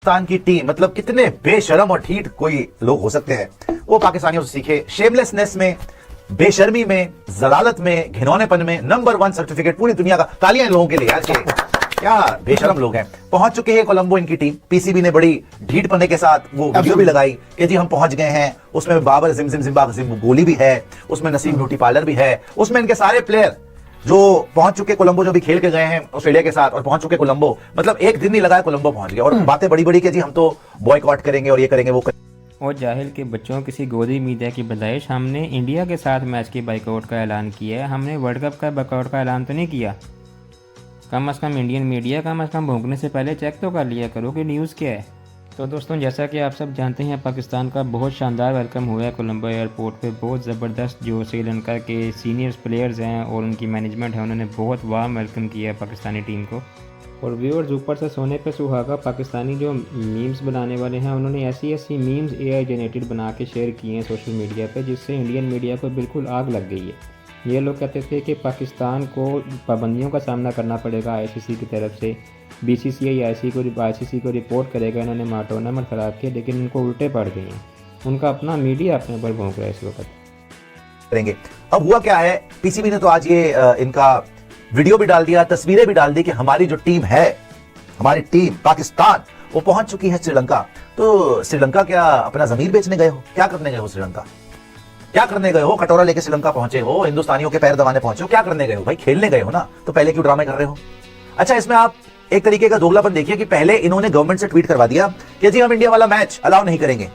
पाकिस्तान की टीम, मतलब कितने बेशरम और ढीठ कोई लोग हो सकते हैं, वो पाकिस्तानियों से सीखे। शेमलेसनेस में, बेशर्मी में, जलालत में, घिनौनेपन में नंबर 1 सर्टिफिकेट पूरी दुनिया का। तालियां इन लोगों के लिए यार, क्या बेशरम लोग हैं। पहुंच चुके हैं कोलंबो इनकी टीम। पीसीबी ने बड़ी ढीठ पन्ने के साथ वो वीडियो भी लगाई कि जी हम पहुंच गए हैं। उसमें बाबर जिम गोली भी है, उसमें नसीम ब्यूटी पार्लर भी है, उसमें इनके सारे प्लेयर जो पहुंच चुके कोलंबो, जो भी खेल के गए हैं ऑस्ट्रेलिया के साथ और पहुंच चुके कोलंबो, मतलब एक दिन नहीं लगाया कोलंबो पहुंच गए। और बातें बड़ी बड़ी कि जी हम तो बॉयकॉट करेंगे और ये करेंगे वो करेंगे। और जाहिल के बच्चों किसी गोदी मीडिया की बजाय हमने इंडिया के साथ मैच के बाइकआउट का ऐलान किया है। हमने वर्ल्ड कप का बाइकआउट का ऐलान तो नहीं किया। कम से कम इंडियन मीडिया कम से कम भूखने से पहले चेक तो कर लिया करो कि न्यूज़ क्या है। तो दोस्तों, जैसा कि आप सब जानते हैं, पाकिस्तान का बहुत शानदार वेलकम हुआ है कोलंबो एयरपोर्ट पे। बहुत ज़बरदस्त जो श्रीलंका के सीनियर्स प्लेयर्स हैं और उनकी मैनेजमेंट है, उन्होंने बहुत वार्म वेलकम किया है पाकिस्तानी टीम को। और व्यूअर्स, ऊपर से सोने पे सुहागा, पाकिस्तानी जो मीम्स बनाने वाले हैं, उन्होंने ऐसी ऐसी मीम्स AI जनरेटेड बना के शेयर किए हैं सोशल मीडिया पे, जिससे इंडियन मीडिया को बिल्कुल आग लग गई है। ये लोग कहते थे कि पाकिस्तान को पाबंदियों का सामना करना पड़ेगा ICC की तरफ से। BCCI ICC को रिपोर्ट करेगा। इन्होंने टूर्नामेंट ख़राब किया, लेकिन इनको उल्टे पड़ गए हैं। उनका अपना मीडिया अपने ऊपर भोंक रहा है इस वक्त। करेंगे। अब हुआ क्या है, पीसीबी ने तो आज ये इनका वीडियो भी डाल दिया, तस्वीरें भी डाल दी कि हमारी जो टीम है, हमारी टीम पाकिस्तान, वो पहुंच चुकी है श्रीलंका। तो श्रीलंका क्या अपना जमीन बेचने गए हो? क्या करने गए हो श्रीलंका? क्या करने गए हो? कटोरा लेके श्रीलंका पहुंचे हो, हिंदुस्तानियों के पैर दबाने पहुंचे हो? क्या करने गए हो भाई? खेलने गए हो ना, तो पहले क्यों ड्रामे कर रहे हो? अच्छा, इसमें आप एक तरीके का दोगलापन देखिए कि पहले इन्होंने गवर्नमेंट से ट्वीट करवा दिया कि जी हम इंडिया वाला मैच अलाउ नहीं करेंगे,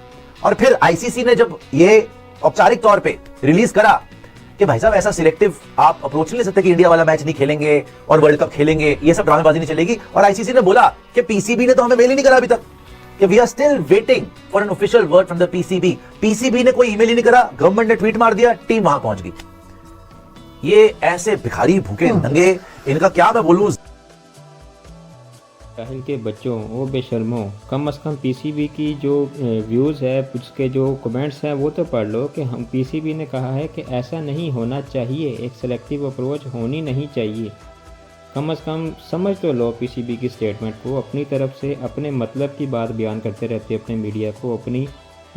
और फिर आईसीसी ने जब ये औपचारिक तौर पे रिलीज करा कि भाई साहब ऐसा सिलेक्टिव आप अप्रोच नहीं ले सकते कि इंडिया वाला मैच नहीं खेलेंगे और वर्ल्ड कप खेलेंगे, ये सब ड्रामेबाजी नहीं चलेगी। और आईसीसी ने बोला कि पीसीबी ने तो हमें मेल ही नहीं करा अभी तक, कि we are still waiting for an official word from the PCB. PCB ने कोई ईमेल ही नहीं करा, गवर्नमेंट ने ट्वीट मार दिया, टीम वहां पहुंच गई। ये ऐसे भिखारी भूखे नंगे, इनका क्या मैं बोलूं। जाहिल के बच्चों, वो बेशर्मो, कम से कम पीसीबी की जो व्यूज़ है, उसके जो कमेंट्स हैं, वो तो पढ़ लो कि हम पीसीबी ने कहा है कि ऐसा नहीं होना चाहिए, एक सेलेक्टिव अप्रोच होनी नहीं चाहिए। कम से कम समझ तो लो पीसीबी की स्टेटमेंट को। अपनी तरफ से अपने मतलब की बात बयान करते रहते अपने मीडिया को, अपनी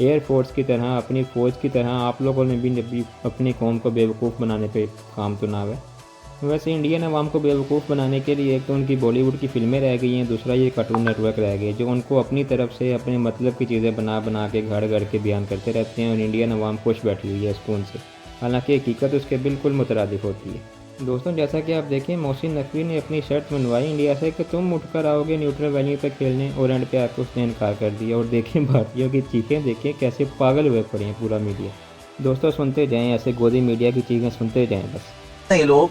एयरफोर्स की तरह, अपनी फ़ौज की तरह। आप लोगों ने भी अपनी कौम को बेवकूफ़ बनाने पे काम तो ना है। वैसे इंडियन अवाम को बेवकूफ़ बनाने के लिए एक तो उनकी बॉलीवुड की फिल्में रह गई हैं, दूसरा ये कार्टून नेटवर्क रह गए, जो उनको अपनी तरफ से अपने मतलब की चीज़ें बना बना के घर घर के बयान करते रहते हैं। और इंडियन अवाम खुश बैठी हुई है सुकून से, हालांकि हकीकत उसके बिल्कुल मुतरादिफ होती है। दोस्तों, जैसा कि आप देखें, मोहसिन नकवी ने अपनी शर्त मनवाई इंडिया से कि तुम उठकर आओगे न्यूट्रल वेन्यू पर खेलने, और एंड पे आकर उसने इनकार कर दिया। और देखें भारतीयों की चीखें, देखें कैसे पागल हुए पड़े हैं पूरा मीडिया। दोस्तों, सुनते जाएँ, ऐसे गोदी मीडिया की चीखें सुनते जाएँ बस। ये लोग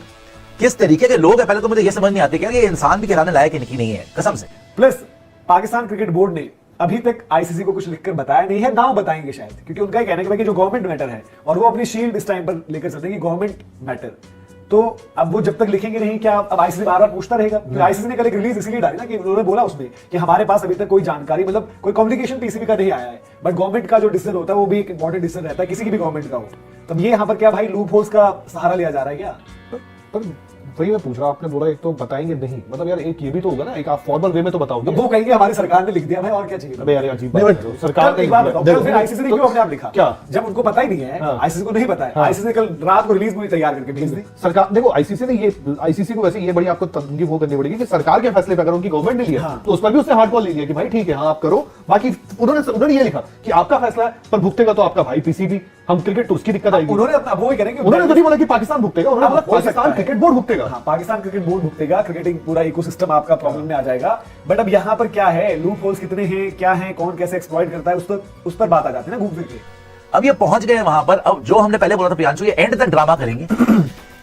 किस तरीके के लोग हैं, पहले तो मुझे ये समझ नहीं आती कि ये इंसान भी कहलाने लायक नहीं है, कसम से। प्लस पाकिस्तान क्रिकेट बोर्ड ने अभी तक आईसीसी को कुछ लिखकर बताया नहीं है, ना बताएंगे शायद, क्योंकि उनका कहना है कि जो गवर्नमेंट मैटर है, और वो अपनी शील्ड इस टाइम पर लेकर चलते हैं कि गवर्नमेंट मैटर। तो अब वो जब तक लिखेंगे नहीं, क्या अब आईसीसी बार बार पूछता रहेगा? तो आईसीसी ने कल एक रिलीज इसलिए डाली ना कि उन्होंने बोला उसमें कि हमारे पास अभी तक कोई जानकारी, मतलब कोई कम्युनिकेशन पीसीबी का नहीं आया है, बट गवर्नमेंट का जो डिसीजन होता है वो भी एक इंपॉर्टेंट डिसीजन रहता है, किसी की भी गवर्नमेंट का हो। तब ये यहाँ पर क्या भाई लूप होल्स का सहारा लिया जा रहा है क्या? पर वही मैं पूछ रहा हूँ, आपने बोला एक तो बताएंगे नहीं, मतलब यार एक ये भी तो होगा ना, एक आप फॉर्मल वे में तो बताओगे। वो कहेंगे हमारी सरकार ने लिख दिया भाई, और क्या चाहिए? अबे यार अजीब बात है, सरकार ने फिर आईसीसी ने क्यों अपने आप लिखा? क्या जब उनको पता ही नहीं है, आईसीसी को नहीं पता है, आईसीसी ने कल रात को रिलीज मूवी तैयार करके भेज दी। सरकार देखो, आईसीसी को वैसे ये बड़ी आपको तंगी वो करनी पड़ेगी कि सरकार के फैसले पे अगर उनकी गवर्नमेंट ने लिया तो उस पर भी उसने हार्ड कॉल ले लिया कि भाई ठीक है, हाँ आप करो। बाकी उन्होंने ये लिखा कि आपका फैसला है, पर भुगतेगा तो आपका भाई पीसीबी। हम क्रिकेट तो उसकी दिक्कत आएगी। उन्होंने अपना वो ही करेंगे, उन्होंने तो नहीं बोला कि पाकिस्तान भुगतेगा, उन्होंने बोला पाकिस्तान क्रिकेट बोर्ड भुगतेगा। हाँ, पाकिस्तान क्रिकेट बोर्ड भुगतेगा, क्रिकेटिंग पूरा इकोसिस्टम आपका प्रॉब्लम में आ जाएगा। बट अब यहाँ पर क्या है, लूप होल्स कितने हैं, क्या है, कौन कैसे एक्सप्लॉइट करता है, उस पर बात आ जाती है ना घूम फिर के। अब ये पहुंच गए वहां पर। अब जो हमने पहले बोला था प्रियांशु, ये एंड तक ड्रामा करेंगे।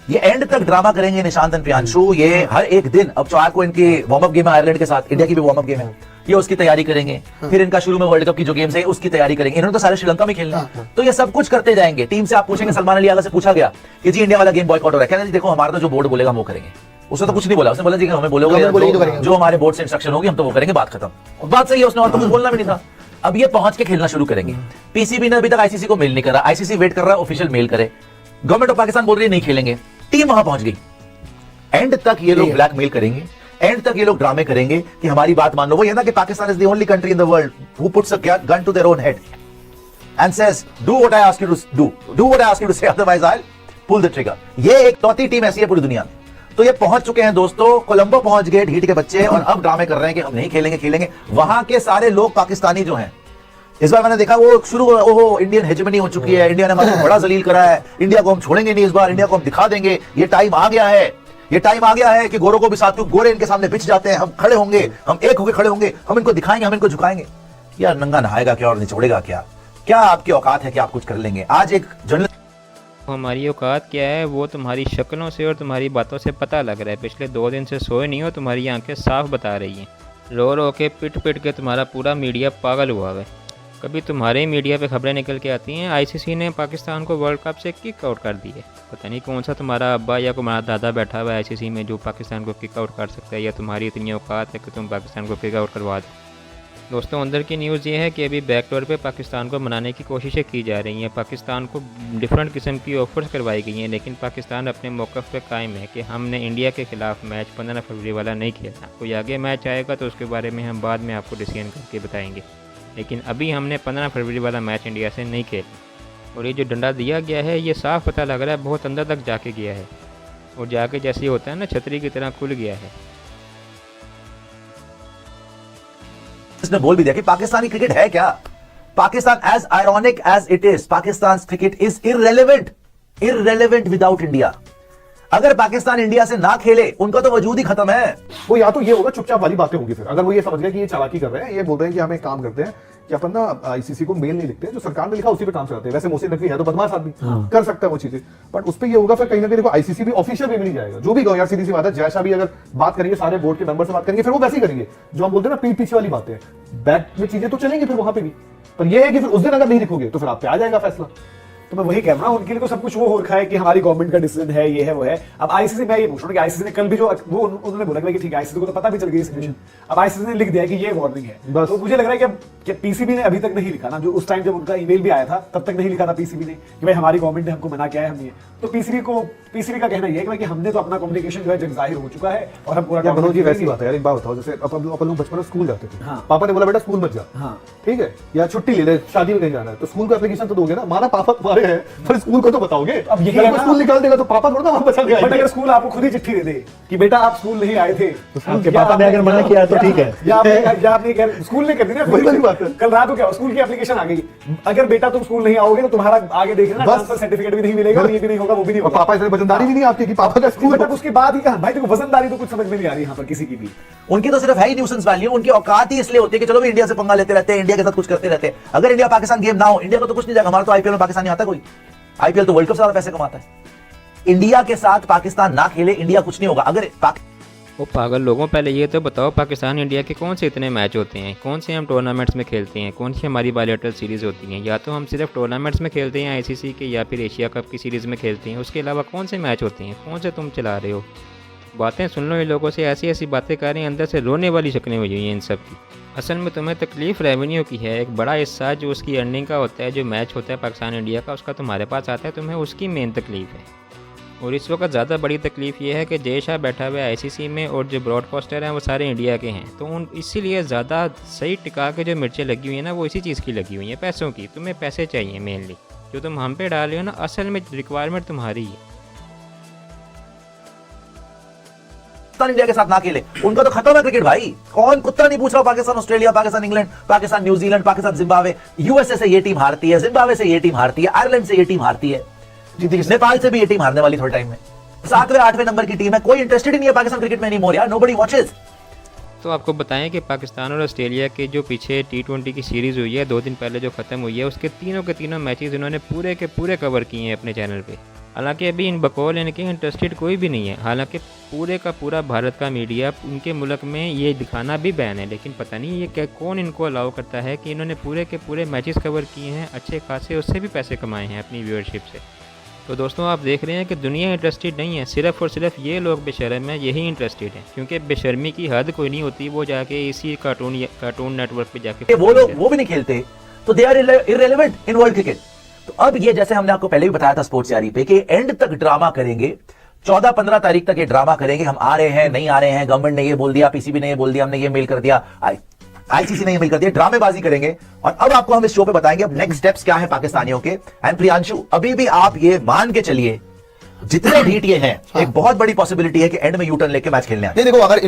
ये एंड तक ड्रामा करेंगे निशांत एंड प्रियांशु। ये हर एक दिन, अब 4 को इनकी वार्म अप गेम है आयरलैंड के साथ, इंडिया की भी वार्म अप गेम है, ये उसकी तैयारी करेंगे। फिर इनका शुरू में वर्ल्ड कप की जो गेम्स है उसकी तैयारी करेंगे। इन्होंने तो सारे श्रीलंका में खेलना है, तो ये सब कुछ करते जाएंगे। टीम से आप पूछेंगे, सलमान अली आगा से पूछा गया कि जी इंडिया वाला गेम बॉयकॉट हो रहा है, कहना जी देखो हमारा तो जो बोर्ड बोलेगा हम वो करेंगे। उसने तो कुछ नहीं बोला, उसने बोला जी हमें बोलोगे जो हमारे बोर्ड से इंस्ट्रक्शन होगी हम तो वो करेंगे, बात खत्म। बात सही है, उसने और तो कुछ बोलना भी नहीं था। अब ये पहुंच के खेलना शुरू करेंगे। पीसीबी ने अभी तक आईसीसी को मेल नहीं करा, आईसीसी वेट कर रहा है ऑफिशियल मेल करे। गवर्नमेंट ऑफ पाकिस्तान बोल रही है नहीं खेलेंगे, टीम वहां पहुंच गई। एंड तक ये लोग ब्लैकमेल करेंगे, एंड तक ये लोग ड्रामे करेंगे कि हमारी बात मान लो। वो ये ना कि Pakistan is the only country in the world who puts a gun to their own head and says do what I ask you to do what I ask you to say, otherwise I will pull the trigger. ये एक चौथी team ऐसी है पूरी दुनिया में। तो ये पहुंच चुके हैं दोस्तों, कोलंबो पहुंच गए ढीठ के बच्चे, और अब ड्रामे कर रहे हैं कि हम नहीं खेलेंगे। वहां के सारे लोग पाकिस्तानी जो हैं, इस बार मैंने देखा वो शुरू ओहो इंडियन हेजेमनी हो चुकी है, इंडिया ने हमारा बड़ा जलील करा है, इंडिया को हम छोड़ेंगे नहीं, इस बार इंडिया को हम दिखा देंगे, ये टाइम आ गया है, ये टाइम आ गया है कि गोरों को भी साथ, गोरे इनके सामने बिछ जाते हैं, हम खड़े होंगे, हम एक होकर खड़े होंगे, हम इनको दिखाएंगे, हम इनको झुकाएंगे। यार नंगा नहाएगा क्या और निचोड़ेगा क्या? क्या आपकी औकात है कि आप कुछ कर लेंगे? आज एक जर्नलिस्ट, हमारी औकात क्या है वो तुम्हारी शक्लों से और तुम्हारी बातों से पता लग रहा है। पिछले 2 दिन से सोए नहीं हो, तुम्हारी आंखें साफ बता रही हैं। रो रो के पिट के तुम्हारा पूरा मीडिया पागल हुआ है। कभी तुम्हारे मीडिया पे खबरें निकल के आती हैं आईसीसी ने पाकिस्तान को वर्ल्ड कप से किक आउट कर दिया है। पता नहीं कौन सा तुम्हारा अब्बा या तुम्हारा दादा बैठा हुआ है आईसीसी में जो पाकिस्तान को किक आउट कर सकता है, या तुम्हारी इतनी औकात है कि तुम पाकिस्तान को किक आउट करवा दो। दोस्तों अंदर की न्यूज़ ये है कि अभी बैकडोर पे पाकिस्तान को मनाने की कोशिशें की जा रही हैं। पाकिस्तान को डिफरेंट किस्म की ऑफर्स करवाई गई हैं, लेकिन पाकिस्तान अपने मौक़िफ़ पे कायम है कि हमने इंडिया के खिलाफ मैच 15 फरवरी वाला नहीं खेलना। कोई आगे मैच आएगा तो उसके बारे में हम बाद में आपको डिसीजन करके बताएंगे, लेकिन अभी हमने 15 फरवरी वाला मैच इंडिया से नहीं खेलना। और ये जो डंडा दिया गया है ये साफ़ पता लग रहा है बहुत अंदर तक जाके गया है, और जाके जैसे होता है ना छतरी की तरह खुल गया है। ने बोल भी दिया कि पाकिस्तानी क्रिकेट है क्या? Pakistan, as ironic as it is, Pakistan cricket is irrelevant without India. अगर पाकिस्तान इंडिया से ना खेले उनका तो वजूद ही खत्म है। वो या तो ये होगा चुपचाप वाली बातें होंगी, फिर अगर वो ये समझ गए कि ये चालाकी कर रहे हैं, ये बोल रहे हैं कि हम एक काम करते हैं कि अपन ना आईसीसी को मेल नहीं लिखते हैं, जो सरकार ने लिखा उसी पे काम चलाते हैं। वैसे मोहसिन नकवी है तो बदमाश आदमी, कर सकता है वो चीजें, बट उस पे ये होगा फिर कहीं ना कहीं देखो आईसीसी भी ऑफिशियल वे में नहीं जाएगा। जो भी यार सीधी सी बात है, जैसा भी अगर बात करेंगे सारे बोर्ड के मेंबर से बात करेंगे, फिर वो वैसे ही करेंगे जो हम बोलते हैं ना पीठ पीछे वाली बातें, बैक में चीजें तो चलेंगी फिर वहां पे भी। पर ये है कि फिर उस दिन अगर नहीं लिखोगे तो फिर आप पे आ जाएगा फैसला। तो मैं वही कह रहा हूं, उनके लिए तो सब कुछ वो हो रखा है कि हमारी गवर्नमेंट का डिसीजन है, ये है वो है। अब आईसीसी, मैं ये पूछ रहा हूं कि आईसीसी ने कल भी जो वो उन्होंने बोला कि ठीक है आईसीसी को तो पता भी चल गई सिचुएशन, अब आईसीसी ने लिख दिया कि ये वार्निंग है बस। तो मुझे लग रहा है कि पीसीबी ने अभी तक नहीं लिखा ना, जो उस टाइम जब उनका ईमेल भी आया था तब तक नहीं लिखा था पीसीबी ने कि भाई हमारी गवर्नमेंट ने हमको मना किया है, हम ये। तो पीसीबी का कहना यह है कि हमने तो अपना कम्युनिकेशन जो है जग जाहिर हो चुका है और हम पूरा मनोज जी वैसी बात है यार। एक बात बताओ, जैसे अपन लोग बचपन में स्कूल जाते थे, हाँ। पापा ने बोला बेटा स्कूल मत जा, हाँ। ठीक है, या छुट्टी ले ले, शादी में कहीं जाना है, तो स्कूल का एप्लीकेशन तो दोगे ना, माना पापा तुम्हारे हैं पर स्कूल को तो बताओगे। अब यही है ना, स्कूल निकाल देगा तो पापा थोड़ा ना वहां बचा के बट आएंगे। अगर स्कूल आपको खुद ही चिट्ठी दे दे कि बेटा आप स्कूल नहीं आए थे, आपके पापा ने अगर मना किया तो ठीक है, या आपने स्कूल ने कर दी ना, वही वाली बात है। कल रात को क्या स्कूल की एप्लीकेशन आ गई, अगर बेटा तुम स्कूल नहीं आओगे तो तुम्हारा आगे देखना ट्रांसफर सर्टिफिकेट भी नहीं मिलेगा, ये भी नहीं होगा, वो भी नहीं और होगा। पापा इतने वजनदारी भी नहीं आपकी कि पापा का स्कूल। बट उसके बाद ही कहा भाई देखो वजनदारी तो कुछ समझ में नहीं आ रही यहाँ पर किसी की भी। उनकी तो सिर्फ है ही न्यूसेंस वैल्यू, उनकी औकात ही इसलिए होती है कि चलो भी इंडिया से पंगा लेते रहते हैं, इंडिया के साथ कुछ करते रहते हैं। अगर इंडिया पाकिस्तान गेम ना हो, इंडिया को तो कुछ नहीं जाएगा। हमारा तो आईपीएल में पाकिस्तान नहीं आता कोई, आईपीएल तो वर्ल्ड कप से ज्यादा पैसे कमाता है। इंडिया के साथ पाकिस्तान ना खेले, इंडिया कुछ नहीं होगा। अगर वो पागल लोगों, पहले ये तो बताओ पाकिस्तान इंडिया के कौन से इतने मैच होते हैं, कौन से हम टूर्नामेंट्स में खेलते हैं, कौन सी हमारी बायलैटरल सीरीज़ होती हैं? या तो हम सिर्फ टूर्नामेंट्स में खेलते हैं आईसीसी के, या फिर एशिया कप की सीरीज़ में खेलते हैं। उसके अलावा कौन से मैच होते हैं? कौन से तुम चला रहे हो? बातें सुन लो इन लोगों से, ऐसी ऐसी बातें कर रहे हैं, अंदर से रोने वाली शक्लें हुई हैं इन सब की। असल में तुम्हें तकलीफ़ रेवेन्यू की है, एक बड़ा हिस्सा जो उसकी अर्निंग का होता है, जो मैच होता है पाकिस्तान इंडिया का, उसका तुम्हारे पास आता है, तुम्हें उसकी मेन तकलीफ़ है। और इस वक्त ज़्यादा बड़ी तकलीफ़ ये है कि जय शाह बैठा हुआ है आईसीसी में और जो ब्रॉडकास्टर हैं वो सारे इंडिया के हैं, तो उन इसीलिए ज़्यादा सही टिका के जो मिर्चें लगी हुई हैं ना, वो इसी चीज़ की लगी हुई हैं, पैसों की। तुम्हें पैसे चाहिए मेनली, जो तुम हम पे डाल रहे हो ना, असल में रिक्वायरमेंट तुम्हारी है। पाकिस्तान इंडिया के साथ ना खेले, उनका तो खत्म है क्रिकेट भाई। कौन कुत्ता नहीं पूछ रहा? Pakistan Australia, Pakistan England, Pakistan New Zealand, Pakistan Zimbabwe, USA से ये टीम हारती है, जिम्बाब्वे से ये टीम हारती है, आयरलैंड से ये टीम हारती है, नेपाल से भी ये टीम हारने वाली थोड़े टाइम में। 7वें 8वें नंबर की टीम है, कोई इंटरेस्टेड ही नहीं है पाकिस्तान क्रिकेट में नहीं मोर यार, नोबडी वॉचेस। तो आपको बताएं कि पाकिस्तान और ऑस्ट्रेलिया के जो पीछे T20 की सीरीज़ हुई है 2 दिन पहले जो ख़त्म हुई है, उसके तीनों के तीनों मैचेस इन्होंने पूरे के पूरे कवर किए हैं अपने चैनल पे। हालांकि अभी इन बकौल इनके इंटरेस्टेड कोई भी नहीं है, हालांकि पूरे का पूरा भारत का मीडिया उनके मुल्क में ये दिखाना भी बैन है, लेकिन पता नहीं ये क्या कौन इनको अलाउ करता है कि इन्होंने पूरे के पूरे मैचेस कवर किए हैं, अच्छे खासे उससे भी पैसे कमाए हैं अपनी व्यूअरशिप से। तो दोस्तों आप देख रहे हैं कि दुनिया इंटरेस्टेड नहीं है, सिर्फ और सिर्फ ये लोग बेशर्म हैं, यही इंटरेस्टेड हैं, क्योंकि बेशर्मी की हद कोई नहीं होती, वो जाके इसी कार्टून नेटवर्क पे जाके वो लोग वो भी नहीं खेलते, तो they are irrelevant in world cricket. तो अब ये जैसे हमने आपको पहले भी बताया था स्पोर्ट्स यारी पे कि एंड तक ड्रामा करेंगे, 14-15 तारीख तक ये ड्रामा करेंगे, हम आ रहे हैं, नहीं आ रहे हैं, गवर्नमेंट ने ये बोल दिया, पीसीबी ने ये बोल दिया, हमने ये मेल कर दिया, आईसीसी ने ये मेल कर दिया, ड्रामेबाजी करेंगे। और अब आपको हम इस शो पे बताएंगे अब नेक्स्ट स्टेप्स क्या है पाकिस्तानियों के। एंड प्रियांशु, अभी भी आप ये मान के चलिए जितने ढीठ ये हैं, एक बहुत बड़ी पॉसिबिलिटी है कि एंड में यूटर्न लेके मैच खेलने आए। नहीं देखो, अगर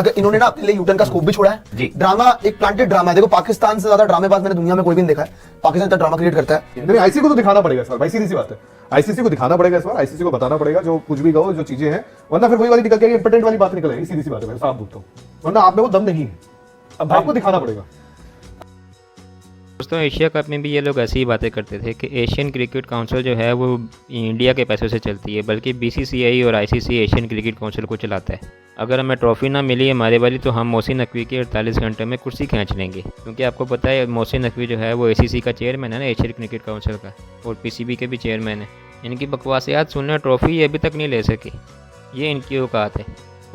इन्होंने ना अपने लिए यूटर्न का स्कोप भी छोड़ा है जी। ड्रामा एक प्लांटेड ड्रामा है। देखो, पाकिस्तान से ज्यादा ड्रामेबाज मैंने दुनिया में कोई भी नहीं देखा है। पाकिस्तान इतना ड्रामा क्रिएट करता है। नहीं, आईसीसी को तो दिखाना पड़ेगा इस बार भाई, सीधी सी बात है। आईसीसी को दिखाना पड़ेगा इस बार, आईसीसी को बताना पड़ेगा जो कुछ भी कहो, जो चीजें हैं, वरना फिर वही वाली निकल के इंपोर्टेंट वाली बात निकल आएगी। सीधी सी बात है, मैं साफ बोलता हूँ, वरना आप में वो दम नहीं है। अब आपको दिखाना पड़ेगा। दोस्तों, एशिया कप में भी ये लोग ऐसी ही बातें करते थे कि एशियन क्रिकेट काउंसिल जो है वो इंडिया के पैसों से चलती है, बल्कि बीसीसीआई और आईसीसी एशियन क्रिकेट काउंसिल को चलाता है। अगर हमें ट्रॉफी ना मिली हमारे वाली तो हम मोहसिन नकवी की 48 घंटे में कुर्सी खींच लेंगे, क्योंकि आपको पता है मोहसिन नकवी जो है वो एसीसी का चेयरमैन है ना, एशियन क्रिकेट काउंसिल का, और पीसीबी के भी चेयरमैन है। इनकी बकवासियात सुनना, ट्रॉफी ये अभी तक नहीं ले सके, ये इनकी औकात है।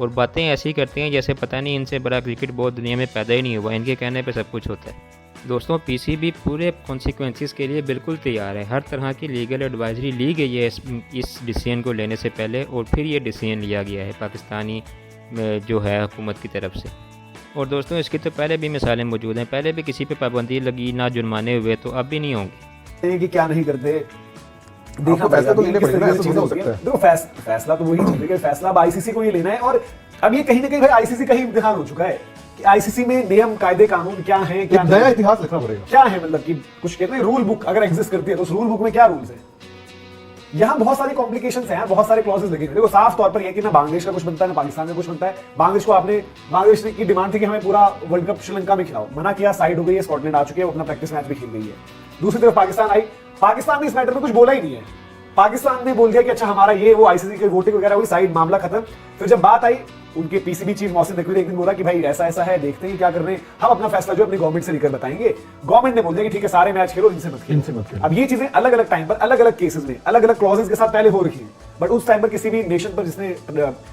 और बातें ऐसी करते हैं जैसे पता नहीं इनसे बड़ा क्रिकेट बोर्ड दुनिया में पैदा ही नहीं हुआ, इनके कहने पे सब कुछ होता है। दोस्तों, पूरे कॉन्सिक्वेंसेस के लिए बिल्कुल तैयार है। हर तरह की लीगल एडवाइजरी ली गई है इस डिसीजन को लेने से पहले, और फिर ये डिसीजन लिया गया है पाकिस्तानी जो है हुकूमत की तरफ से। और दोस्तों, इसकी तो पहले भी मिसालें मौजूद हैं, पहले भी किसी पे पाबंदी लगी, ना जुर्माने हुए, तो अब भी नहीं होंगे। कि क्या नहीं करते, आपको फैसला तो लेने पड़ेगा, ऐसा थोड़ा हो सकता है। देखो, फैसला तो वही चीज है, फैसला अब आईसीसी को ही लेना है। और अब ये कहीं ना कहीं भाई आईसीसी का ही इम्तिहान हो चुका है कि आईसीसी में नियम, कायदे, कानून क्या है, क्या नया इतिहास लिखना पड़ेगा। क्या है, मतलब कि कुछ कहते हैं रूल बुक अगर एग्जिस्ट करती है तो उस रूल बुक में क्या रूल्स है। यहाँ बहुत सारी कॉम्प्लिकेशंस हैं, बहुत सारे क्लॉजेस लगे हैं। देखो, साफ तौर पर यह कि ना बांग्लादेश का कुछ बनता है ना पाकिस्तान का कुछ बनता है। बांग्लादेश की डिमांड थी कि हमें पूरा वर्ल्ड कप श्रीलंका में खिलाओ, मना किया, साइड हो गई है, स्कॉटलैंड आ चुके हैं, अपना प्रैक्टिस मैच भी खेल गई है। दूसरी तरफ पाकिस्तान आई, पाकिस्तान ने इस मैटर में कुछ बोला ही नहीं है। पाकिस्तान ने बोल दिया कि अच्छा हमारा ये वो आईसीसी के वोटिंग वगैरह हुई, साइड, मामला खत्म। फिर जब बात आई, उनके पीसीबी चीफ मोहसिन नकवी ने एक दिन बोला कि भाई ऐसा ऐसा है, देखते हैं क्या कर रहे हैं, हम अपना फैसला जो अपनी गवर्नमेंट से लेकर बताएंगे। गवर्नमेंट ने बोल दिया कि ठीक है, सारे मैच खेलो, इनसे मत खेलो। अब ये चीजें अलग अलग टाइम पर, अलग अलग केसेस में, अलग अलग क्लॉजेस के साथ पहले हो रखी है। बट उस टाइम पर किसी भी नेशन पर जिसने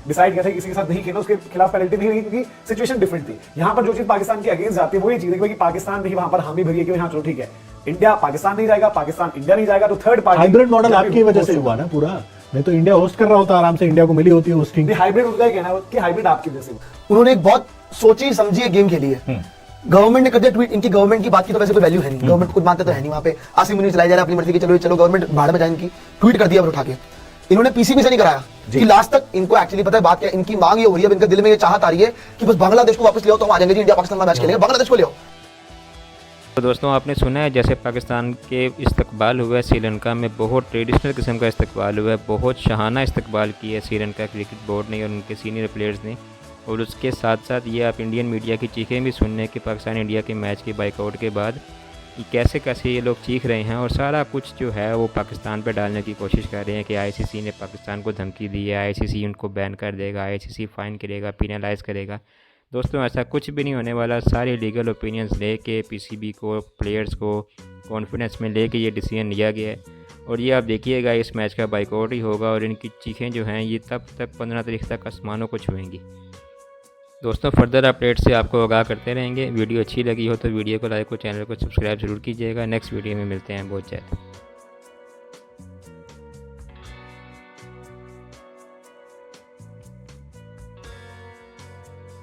डिसाइड किया था किसी के साथ नहीं खेलना, उसके खिलाफ पेनल्टी नहीं हुई, क्योंकि सिचुएशन डिफरेंट थी। यहाँ पर जो चीज पाकिस्तान के अगेंस्ट जाती है वो ये चीज है कि पाकिस्तान नहीं, वहां पर हामी भरी है कि हाँ चलो ठीक है, इंडिया पाकिस्तान नहीं जाएगा, पाकिस्तान इंडिया नहीं जाएगा, तो थर्ड पार्टी हाइब्रिड मॉडल आपकी वजह से हुआ ना पूरा। नहीं तो इंडिया होस्ट कर रहा होता, आराम से इंडिया को मिली होती है होस्टिंग। हाइब्रिड उनका कहना है कि हाइब्रिड आपकी वजह से। उन्होंने एक बहुत सोची समझी गेम खेली है। गवर्नमेंट ने कर दिया ट्वीट, इनकी गवर्नमेंट की बात की तो वैसे कोई वैल्यू है नहीं, गवर्नमेंट कुछ मानते तो है नहीं। वहां पे आसिम मुनीर चलाई जा रहा है अपनी मर्जी की, चलो गवर्नमेंट भाड़ में जाए, इनकी ट्वीट कर दिया उठा के। इन्होंने पीसीबी से नहीं कराया कि लास्ट तक इनको एक्चुअली पता है बात क्या, इनकी मांग ये हो रही है, इनके दिल में ये चाहत आ रही है कि बस बांग्लादेश को वापस ले आओ तो हम आ जाएंगे जी, इंडिया पाकिस्तान का मैच खेलेंगे, बांग्लादेश को ले आओ। तो दोस्तों, आपने सुना है जैसे पाकिस्तान के इस्तकबाल हुआ है श्रीलंका में, बहुत ट्रेडिशनल किस्म का इस्तकबाल हुआ है, बहुत शाहाना इस्तकबाल किया है श्रीलंका क्रिकेट बोर्ड ने और उनके सीनियर प्लेयर्स ने। और उसके साथ साथ ये आप इंडियन मीडिया की चीखें भी सुनने कि पाकिस्तान इंडिया के मैच के बाइकआउट के बाद कि कैसे कैसे ये लोग चीख रहे हैं, और सारा कुछ जो है वो पाकिस्तान पे डालने की कोशिश कर रहे हैं कि आईसीसी ने पाकिस्तान को धमकी दी है, आईसीसी उनको बैन कर देगा, आईसीसी फ़ाइन करेगा, पिनलाइज करेगा। दोस्तों, ऐसा कुछ भी नहीं होने वाला। सारे लीगल ओपिनियंस लेके पीसीबी को, प्लेयर्स को कॉन्फिडेंस में लेके ये डिसीजन लिया गया है। और ये आप देखिएगा, इस मैच का बाइकआउट ही होगा और इनकी चीखें जो हैं ये तब तक 15 तारीख तक आसमानों को छुएंगी। दोस्तों, फर्दर अपडेट से आपको आगाह करते रहेंगे। वीडियो अच्छी लगी हो तो वीडियो को लाइक और चैनल को सब्सक्राइब जरूर कीजिएगा। नेक्स्ट वीडियो में मिलते हैं बहुत जल्द।